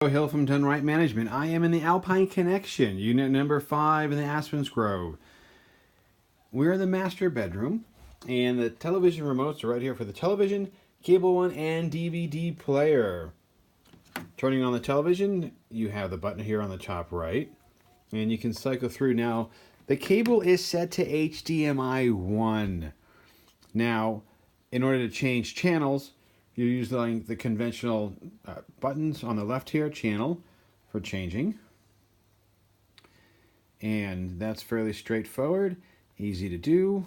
Hill from DoneRight Management. I am in the Alpine Connection, unit number 5 in the Aspens Grove. We're in the master bedroom, and the television remotes are right here for the television, CableOne, and DVD player. Turning on the television, you have the button here on the top right, and you can cycle through. Now, the cable is set to HDMI1. Now, in order to change channels, you use the conventional buttons on the left here, channel, for changing. And that's fairly straightforward, easy to do.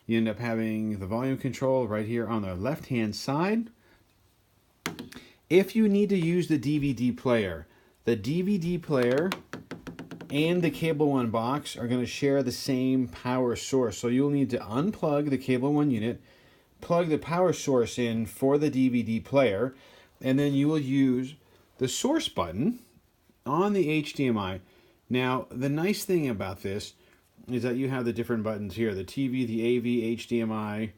You end up having the volume control right here on the left-hand side. If you need to use the DVD player and the CableOne box are going to share the same power source. So you'll need to unplug the CableOne unit, plug the power source in for the DVD player, and then you will use the source button on the HDMI. Now, the nice thing about this is that you have the different buttons here, the TV, the AV, HDMI,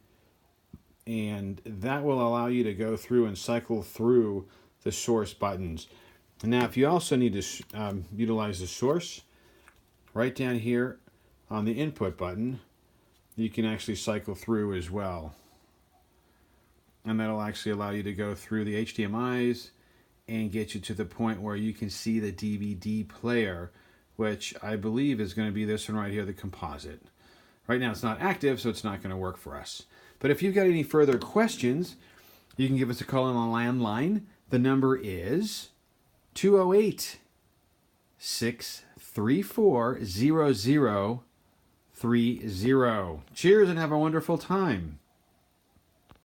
and that will allow you to go through and cycle through the source buttons. Now, if you also need to utilize the source, right down here on the input button, you can actually cycle through as well. And that'll actually allow you to go through the HDMIs and get you to the point where you can see the DVD player, which I believe is going to be this one right here, the Composite. Right now it's not active, so it's not going to work for us. But if you've got any further questions, you can give us a call on the landline. The number is 208-634-0030. Cheers and have a wonderful time.